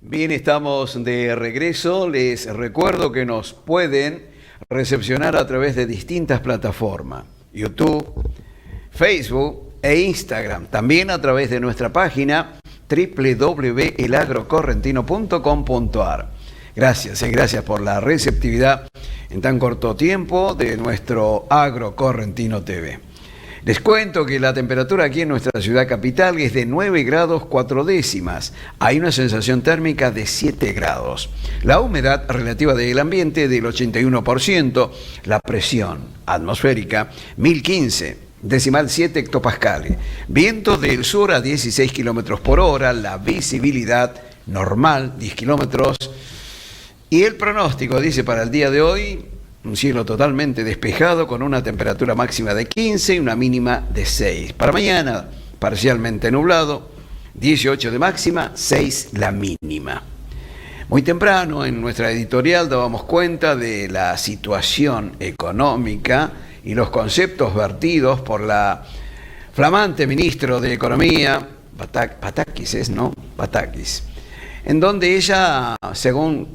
Bien, estamos de regreso. Les recuerdo que nos pueden recepcionar a través de distintas plataformas: YouTube, Facebook e Instagram. También a través de nuestra página www.elagrocorrentino.com.ar. Gracias, gracias por la receptividad en tan corto tiempo de nuestro Agro Correntino TV. Les cuento que la temperatura aquí en nuestra ciudad capital es de 9 grados 4 décimas. Hay una sensación térmica de 7 grados. La humedad relativa del ambiente del 81%. La presión atmosférica 1015,7 hectopascales. Viento del sur a 16 kilómetros por hora. La visibilidad normal 10 kilómetros. Y el pronóstico dice para el día de hoy: un cielo totalmente despejado con una temperatura máxima de 15 y una mínima de 6. Para mañana, parcialmente nublado, 18 de máxima, 6 la mínima. Muy temprano en nuestra editorial dábamos cuenta de la situación económica y los conceptos vertidos por la flamante ministro de Economía, Batakis, ¿no? Batakis, en donde ella, según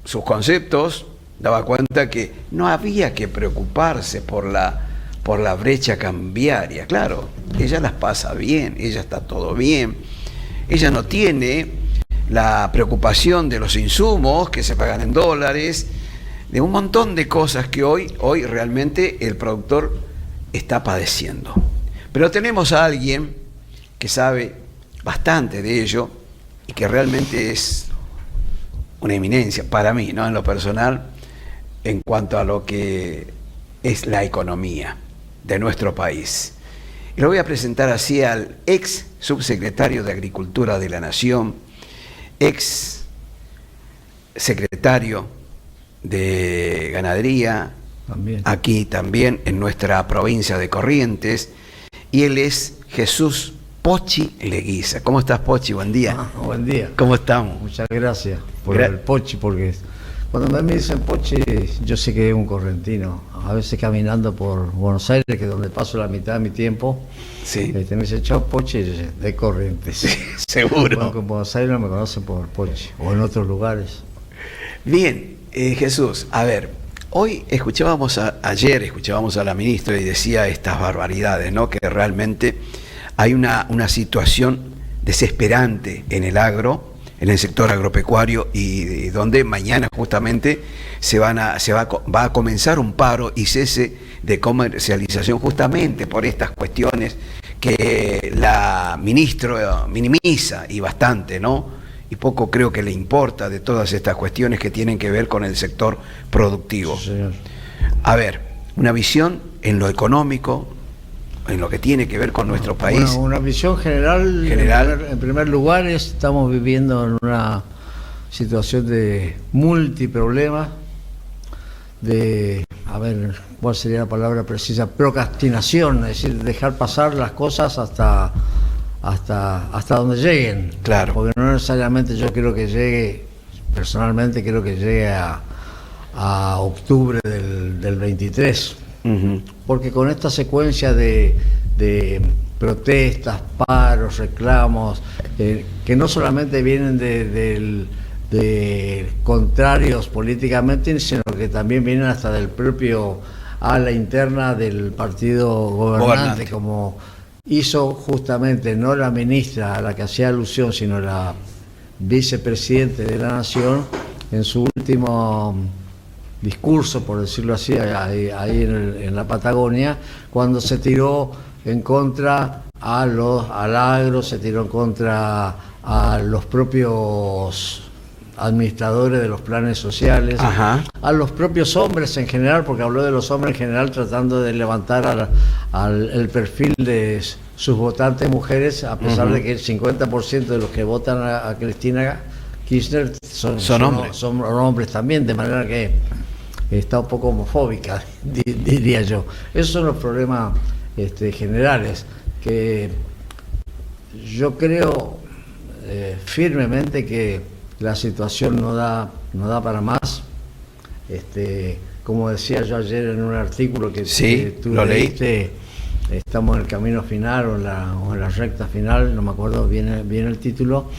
sus conceptos, daba cuenta que no había que preocuparse por la brecha cambiaria. Claro, ella las pasa bien, ella está todo bien. Ella no tiene la preocupación de los insumos que se pagan en dólares, de un montón de cosas que hoy realmente el productor está padeciendo. Pero tenemos a alguien que sabe bastante de ello y que realmente es una eminencia para mí, ¿no? En lo personal, en cuanto a lo que es la economía de nuestro país. Y lo voy a presentar así al ex subsecretario de Agricultura de la Nación, ex secretario de Ganadería, aquí también en nuestra provincia de Corrientes, y él es Jesús Pochi Leguiza. ¿Cómo estás, Pochi? Buen día. Buen día. ¿Cómo estamos? Muchas gracias por el Pochi, porque cuando me dicen Pochi, yo sé que es un correntino. A veces caminando por Buenos Aires, que es donde paso la mitad de mi tiempo, sí, me dicen, chao, Pochi, de Corrientes. Sí, seguro. Bueno, en Buenos Aires no me conocen por Pochi, o en otros lugares. Bien, Jesús, a ver, hoy ayer escuchábamos a la ministra y decía estas barbaridades, ¿no? Que realmente hay una situación desesperante en el agro, en el sector agropecuario, y donde mañana justamente va a comenzar un paro y cese de comercialización justamente por estas cuestiones que la ministra minimiza y bastante, ¿no? Y poco creo que le importa de todas estas cuestiones que tienen que ver con el sector productivo. Sí, señor. A ver, una visión en lo económico, en lo que tiene que ver con nuestro país. Bueno, una visión general. En primer lugar, estamos viviendo en una situación de multiproblemas, ¿cuál sería la palabra precisa? Procrastinación, es decir, dejar pasar las cosas hasta donde lleguen. Claro. Porque no necesariamente yo quiero que llegue, personalmente quiero que llegue a octubre del 23. Uh-huh. Porque con esta secuencia de protestas, paros, reclamos, que no solamente vienen de contrarios políticamente, sino que también vienen hasta del propio ala interna del partido gobernante, como hizo justamente no la ministra a la que hacía alusión, sino la vicepresidente de la Nación en su último discurso, por decirlo así, ahí en la Patagonia, cuando se tiró en contra al agro, se tiró en contra a los propios administradores de los planes sociales, ajá, a los propios hombres en general, porque habló de los hombres en general tratando de levantar el perfil de sus votantes mujeres, a pesar uh-huh, de que el 50% de los que votan a Cristina Kirchner son hombres también, de manera que está un poco homofóbica, diría yo. Esos son los problemas generales, que yo creo firmemente que la situación no da para más. Como decía yo ayer en un artículo que tú leíste, estamos en el camino final o en la recta final, no me acuerdo bien el título,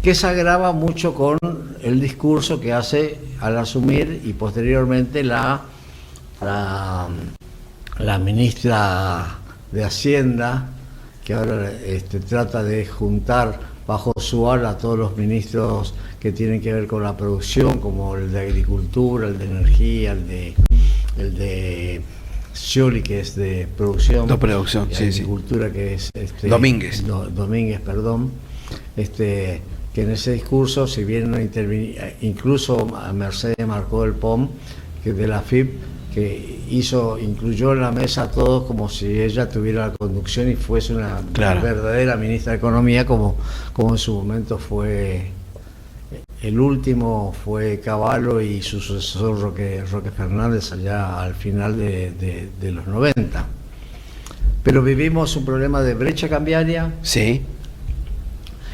que se agrava mucho con el discurso que hace al asumir y posteriormente la ministra de Hacienda, que ahora trata de juntar bajo su ala a todos los ministros que tienen que ver con la producción, como el de Agricultura, el de Energía, el de Scioli, que es de producción, y sí, Agricultura, sí, que es Domínguez. Domínguez, perdón. Que en ese discurso, si bien no incluso a Mercedes Marcó del POM, que de la FIP, que incluyó en la mesa a todos como si ella tuviera la conducción y fuese una verdadera ministra de Economía, como en su momento fue. El último fue Cavallo y su sucesor Roque Fernández allá al final de los 90. Pero vivimos un problema de brecha cambiaria. Sí.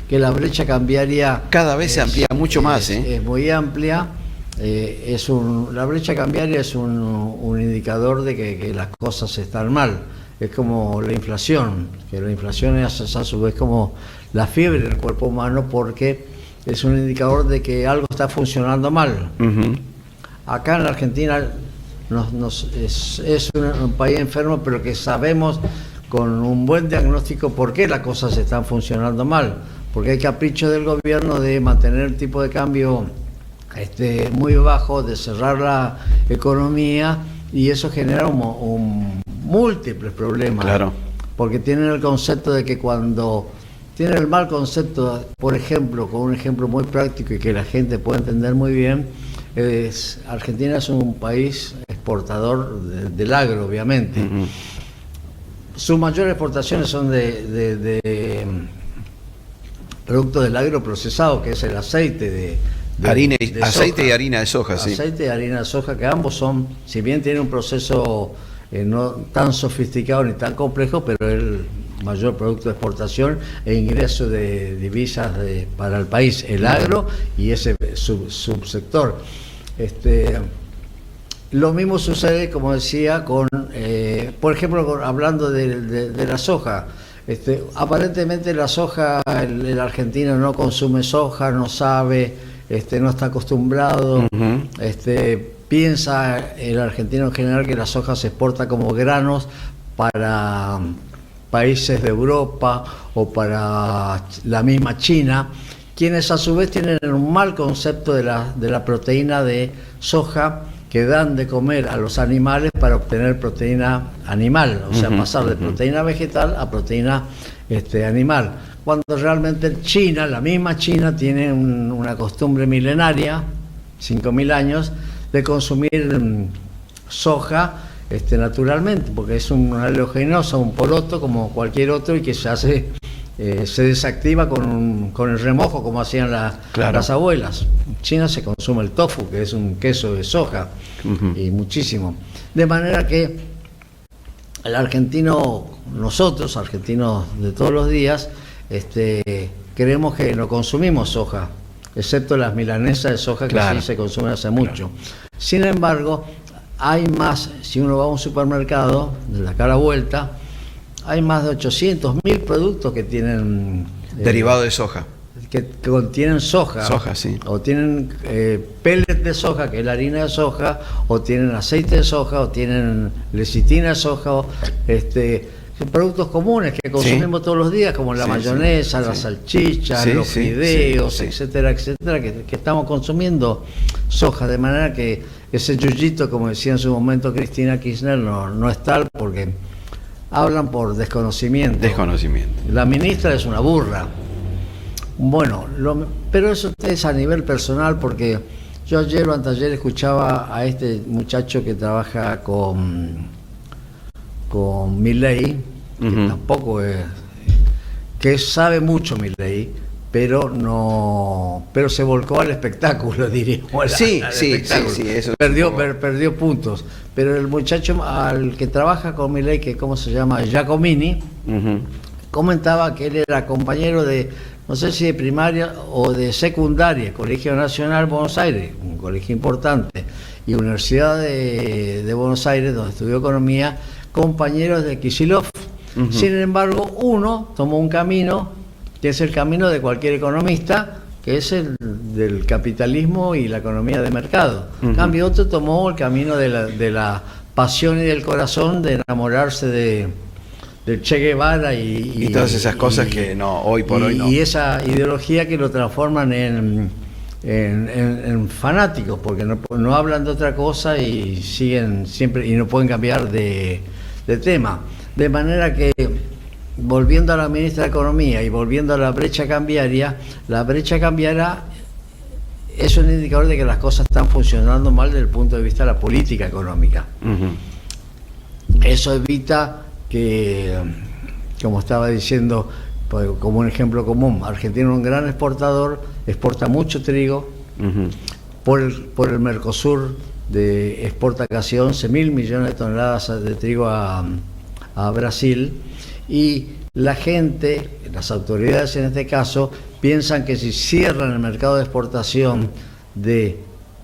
Que la brecha cambiaria cada vez se amplía mucho más. Es muy amplia. La brecha cambiaria es un indicador de que las cosas están mal. Es como la inflación, que la inflación es a su vez como la fiebre del cuerpo humano, porque es un indicador de que algo está funcionando mal. Acá en la Argentina es un país enfermo, pero que sabemos con un buen diagnóstico por qué las cosas están funcionando mal. Porque hay capricho del gobierno de mantener el tipo de cambio muy bajo, de cerrar la economía, y eso genera múltiples problemas. Claro. Porque tienen el concepto de que cuando tienen el mal concepto, por ejemplo, con un ejemplo muy práctico y que la gente puede entender muy bien, Argentina es un país exportador del agro, obviamente. Sus mayores exportaciones son de productos del agro procesado, que es el aceite aceite y harina de soja, sí. Aceite y harina de soja, que ambos son, si bien tienen un proceso no tan sofisticado ni tan complejo, pero el mayor producto de exportación e ingreso de divisas para el país, el agro y ese subsector. Lo mismo sucede, como decía, por ejemplo, hablando de la soja. Aparentemente la soja, el argentino no consume soja, no sabe, no está acostumbrado, piensa el argentino en general que la soja se exporta como granos para países de Europa o para la misma China, quienes a su vez tienen un mal concepto de la proteína de soja que dan de comer a los animales para obtener proteína animal, o sea, pasar de proteína vegetal a proteína animal. Cuando realmente China, la misma China, tiene una costumbre milenaria, 5.000 años, de consumir soja naturalmente, porque es una oleaginosa, un poroto como cualquier otro, y que se desactiva con el remojo, como hacían las abuelas. En China se consume el tofu, que es un queso de soja, y muchísimo. De manera que el argentino, nosotros, argentinos de todos los días, creemos que no consumimos soja, excepto las milanesas de soja, que sí se consumen hace mucho. Sin embargo, hay más, si uno va a un supermercado, de la cara vuelta, hay más de 800.000 productos que tienen derivado de soja, que contienen soja, sí. O tienen pellets de soja, que es la harina de soja, o tienen aceite de soja, o tienen lecitina de soja, productos comunes que consumimos todos los días, como la mayonesa, la salchicha, los fideos, etcétera, etcétera, que estamos consumiendo soja, de manera que ese yuyito, como decía en su momento Cristina Kirchner, no es tal, porque hablan por desconocimiento. La ministra es una burra. Bueno, pero eso es a nivel personal, porque yo ayer o anteayer escuchaba a este muchacho que trabaja con Milei, que tampoco es, que sabe mucho Milei, pero se volcó al espectáculo, diríamos. Sí, eso perdió puntos. Pero el muchacho al que trabaja con Milei, que ¿cómo se llama? Giacomini, comentaba que él era compañero de, no sé si de primaria o de secundaria, Colegio Nacional Buenos Aires, un colegio importante, y Universidad de Buenos Aires, donde estudió economía, compañeros de Kicillof. Sin embargo, uno tomó un camino que es el camino de cualquier economista, que es el del capitalismo y la economía de mercado. En cambio, otro tomó el camino de la pasión y del corazón, de enamorarse de Che Guevara y todas esas cosas que no, hoy por hoy no. Y esa ideología que lo transforman en fanáticos, porque no hablan de otra cosa y siguen siempre y no pueden cambiar de tema. De manera que, volviendo a la ministra de Economía y volviendo a la brecha cambiaria es un indicador de que las cosas están funcionando mal desde el punto de vista de la política económica. Eso evita que, como estaba diciendo, como un ejemplo común, Argentina es un gran exportador, exporta mucho trigo, por el Mercosur exporta casi 11.000 millones de toneladas de trigo a Brasil, y la gente, las autoridades en este caso, piensan que si cierran el mercado de exportación de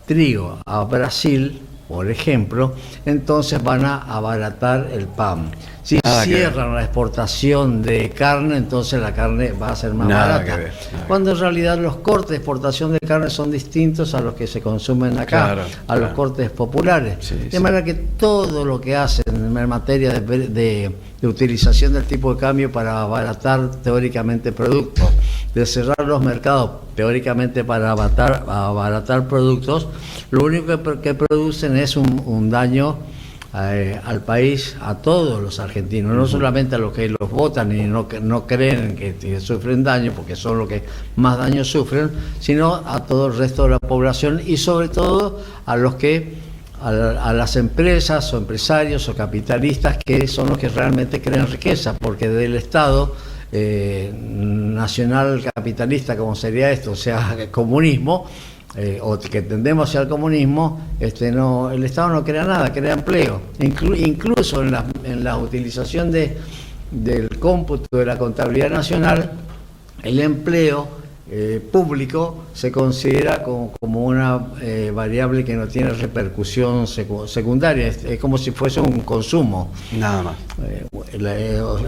trigo a Brasil, por ejemplo, entonces van a abaratar el pan. Si cierran la exportación de carne, entonces la carne va a ser más barata. Cuando en realidad los cortes de exportación de carne son distintos a los que se consumen acá, los cortes populares. De manera que todo lo que hacen en materia de utilización del tipo de cambio para abaratar teóricamente productos, de cerrar los mercados teóricamente para abaratar productos, lo único que producen es un daño al país, a todos los argentinos, no solamente a los que los votan y no creen que sufren daño, porque son los que más daño sufren, sino a todo el resto de la población y sobre todo a las empresas o empresarios o capitalistas, que son los que realmente crean riqueza, porque del Estado nacional capitalista, como sería esto, o sea, el comunismo, o que tendemos hacia el comunismo, el Estado no crea nada, crea empleo. Incluso en la utilización del cómputo de la contabilidad nacional, el empleo público se considera como una variable que no tiene repercusión secundaria, es como si fuese un consumo. Nada más.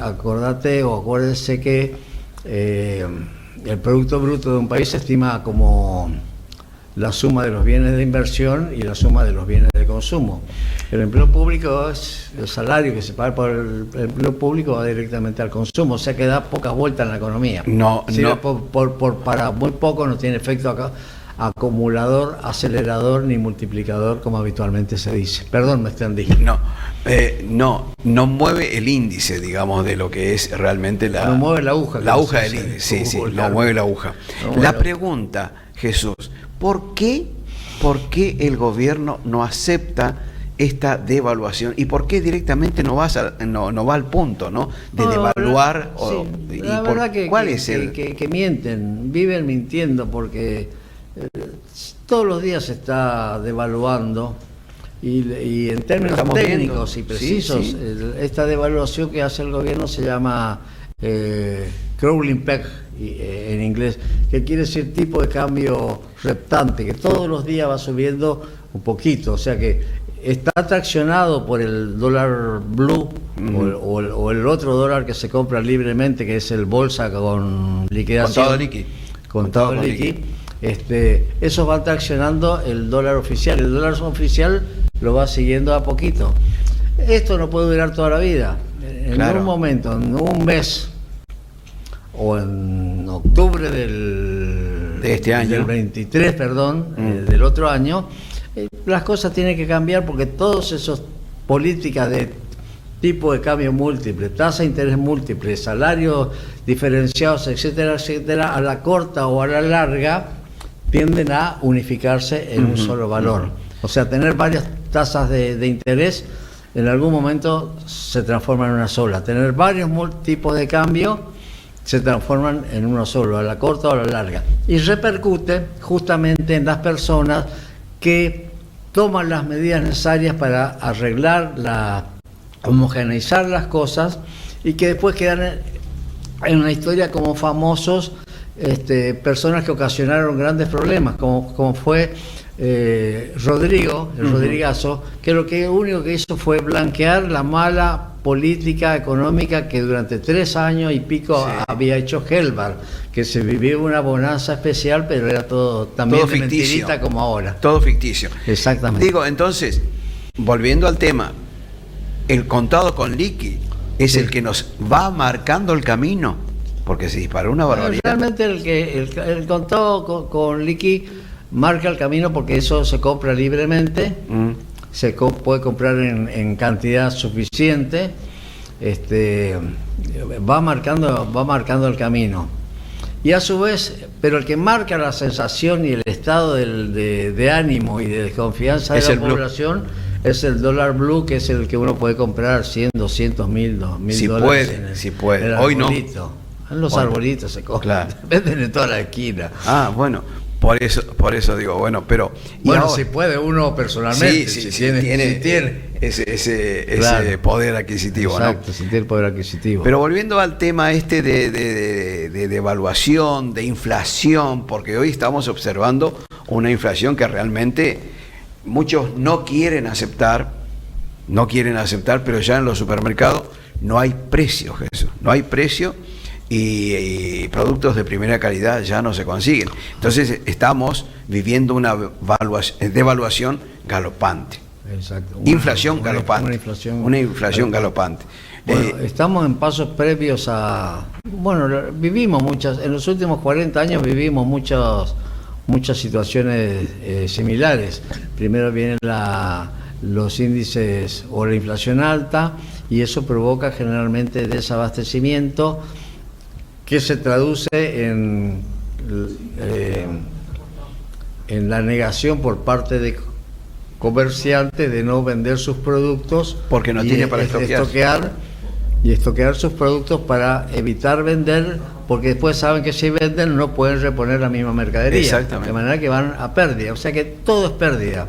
Acuérdese que el Producto Bruto de un país se estima como la suma de los bienes de inversión y la suma de los bienes de consumo. El empleo público es el salario que se paga por el empleo público, va directamente al consumo, o sea que da pocas vueltas en la economía. Para muy poco no tiene efecto acumulador, acelerador ni multiplicador, como habitualmente se dice. Perdón, me extendí. No mueve el índice, digamos, de lo que es realmente no mueve la aguja. La aguja del índice, sí, no mueve la aguja. La pregunta, Jesús, ¿por qué el gobierno no acepta esta devaluación y por qué directamente no va al punto, ¿no? De devaluar? La verdad que mienten, viven mintiendo, porque todos los días se está devaluando y en términos técnicos y precisos, esta devaluación que hace el gobierno se llama crawling peg en inglés, que quiere decir tipo de cambio reptante, que todos los días va subiendo un poquito, o sea que está traccionado por el dólar blue o el otro dólar que se compra libremente, que es el bolsa con liquidación. Contado liqui. Esos van traccionando el dólar oficial. El dólar oficial lo va siguiendo a poquito. Esto no puede durar toda la vida. En un momento, en un mes, o en octubre de este año, del 23, del otro año, las cosas tienen que cambiar, porque todos esos políticas de tipo de cambio múltiple, tasa de interés múltiple, salarios diferenciados, etcétera, etcétera, a la corta o a la larga tienden a unificarse en un solo valor. O sea, tener varias tasas de interés en algún momento se transforma en una sola. Tener varios tipos de cambio se transforman en uno solo, a la corta o a la larga. Y repercute justamente en las personas que toman las medidas necesarias para arreglar, homogeneizar las cosas, y que después quedan en una historia como famosos personas que ocasionaron grandes problemas, como fue Rodrigo, el Rodrigazo, que lo único que hizo fue blanquear la mala política económica que durante 3 años y pico había hecho Helvar, que se vivía una bonanza especial, pero era todo también todo ficticio, mentirita como ahora. Todo ficticio. Exactamente. Digo, entonces, volviendo al tema, el contado con liqui es el que nos va marcando el camino, porque se disparó una barbaridad. Realmente el contado con liqui marca el camino porque eso se compra libremente, se puede comprar en cantidad suficiente, va marcando el camino. Y a su vez, pero el que marca la sensación y el estado de ánimo y de desconfianza de la población es el dólar blue, que es el que uno puede comprar 100, 200, 1000 dólares. Si puede. Hoy no. En los arbolitos se compran. Claro. Venden en toda la esquina. Bueno. Por eso digo, bueno, pero... Bueno, ahora, si puede uno personalmente, si tiene ese poder adquisitivo. Exacto, ¿no? si tiene el poder adquisitivo. Pero volviendo al tema de devaluación, de inflación, porque hoy estamos observando una inflación que realmente muchos no quieren aceptar, pero ya en los supermercados no hay precio, Jesús, no hay precio. Y productos de primera calidad ya no se consiguen. Entonces estamos viviendo una devaluación galopante. Exacto. Inflación galopante. Una inflación galopante. Bueno, estamos en pasos previos a... Bueno, vivimos en los últimos 40 años vivimos muchas situaciones similares. Primero vienen los índices o la inflación alta, y eso provoca generalmente desabastecimiento, que se traduce en la negación por parte de comerciantes de no vender sus productos porque no tiene para estoquear sus productos para evitar vender, porque después saben que si venden no pueden reponer la misma mercadería. Exactamente. De manera que van a pérdida, o sea que todo es pérdida.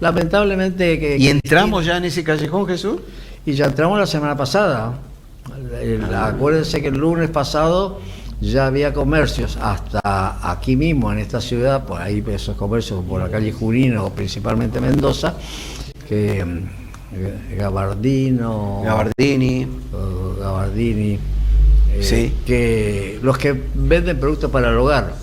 Lamentablemente ¿Y entramos ya en ese callejón, Jesús? Y ya entramos la semana pasada. Acuérdense que el lunes pasado ya había comercios hasta aquí mismo en esta ciudad, por ahí esos comercios por la calle Junín o principalmente Mendoza, que Gabardini, sí, que los que venden productos para el hogar,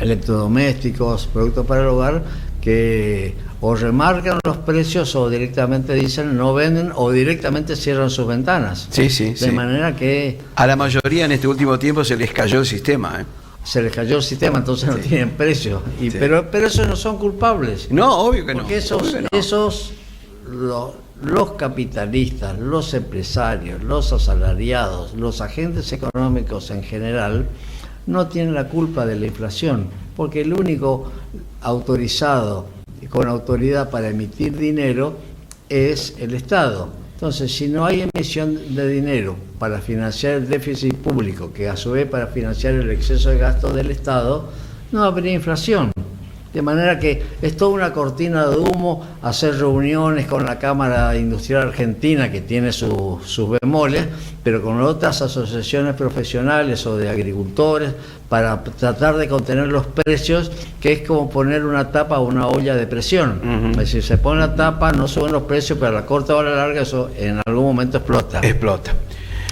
electrodomésticos, productos para el hogar, que o remarcan los precios o directamente dicen no venden o directamente cierran sus ventanas. De manera que a la mayoría en este último tiempo se les cayó el sistema. Se les cayó el sistema, entonces no tienen precio. Pero esos no son culpables. No, obvio que no. Porque los capitalistas, los empresarios, los asalariados, los agentes económicos en general no tienen la culpa de la inflación, porque el único autorizado con autoridad para emitir dinero es el Estado. Entonces, si no hay emisión de dinero para financiar el déficit público, que a su vez para financiar el exceso de gasto del Estado, no habría inflación. De manera que es toda una cortina de humo hacer reuniones con la Cámara Industrial Argentina, que tiene sus bemoles, pero con otras asociaciones profesionales o de agricultores, para tratar de contener los precios, que es como poner una tapa a una olla de presión. Es decir, se pone la tapa, no suben los precios, pero a la corta o a la larga eso en algún momento explota.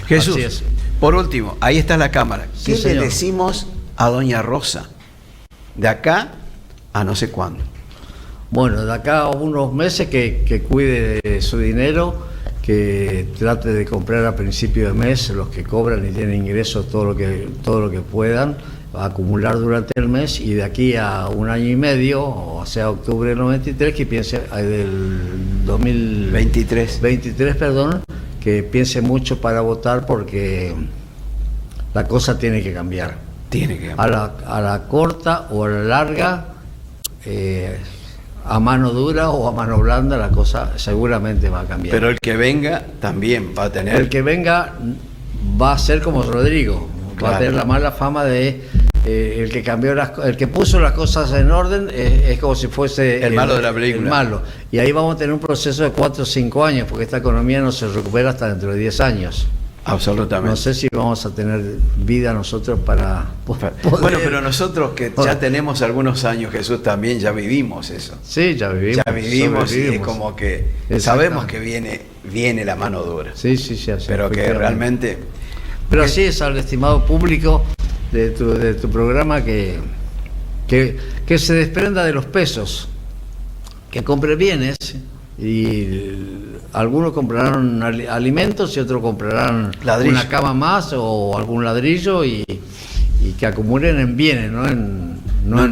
Jesús, por último, ahí está la cámara. ¿Qué le decimos a doña Rosa? De acá a no sé cuándo. Bueno, de acá a unos meses que cuide de su dinero, que trate de comprar a principio de mes, los que cobran y tienen ingresos todo lo que puedan acumular durante el mes, y de aquí a 1 año y medio, o sea octubre del 93, que piense del 2023, que piense mucho para votar, porque la cosa tiene que cambiar. A la corta o a la larga, a mano dura o a mano blanda, la cosa seguramente va a cambiar. Pero el que venga también va a tener... El que venga va a ser como Rodrigo, va a tener la mala fama de el que cambió el que puso las cosas en orden, es como si fuese el malo de la película. El malo. Y ahí vamos a tener un proceso de 4 o 5 años, porque esta economía no se recupera hasta dentro de 10 años. Absolutamente. No sé si vamos a tener vida nosotros para poder... Bueno, pero nosotros que ya tenemos algunos años, Jesús, también ya vivimos eso. Sí, ya vivimos. Ya vivimos y es como que sabemos que viene la mano dura. Sí, pero que realmente... Pero así es, al estimado público de tu programa, que se desprenda de los pesos, que compre bienes, y algunos comprarán alimentos y otros comprarán una cama más o algún ladrillo, y que acumulen en bienes, no en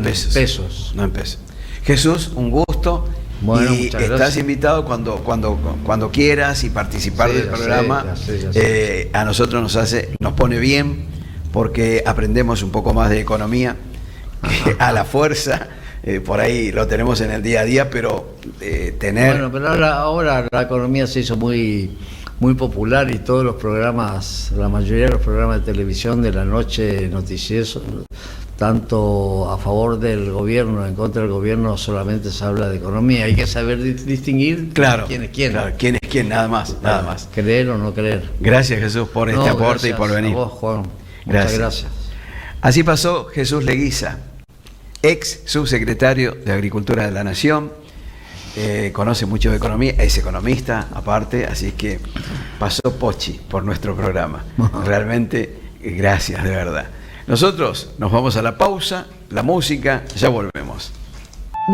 pesos. No en pesos. Jesús, un gusto. Bueno, y estás invitado cuando quieras y participar del programa. Ya sé. A nosotros nos pone bien, porque aprendemos un poco más de economía a la fuerza. Por ahí lo tenemos en el día a día, pero tener... Bueno, pero ahora la economía se hizo muy popular, y todos los programas, la mayoría de los programas de televisión de la noche, noticiosos, tanto a favor del gobierno, en contra del gobierno, solamente se habla de economía. Hay que saber distinguir quién es quién. Claro, quién es quién, nada más. Creer o no creer. Gracias, Jesús, por este aporte y por venir. A vos, Juan. Muchas gracias. Así pasó Jesús Leguiza, ex subsecretario de Agricultura de la Nación. Conoce mucho de economía, es economista aparte, así que pasó Pochi por nuestro programa. Realmente, gracias, de verdad. Nosotros nos vamos a la pausa, la música, ya volvemos.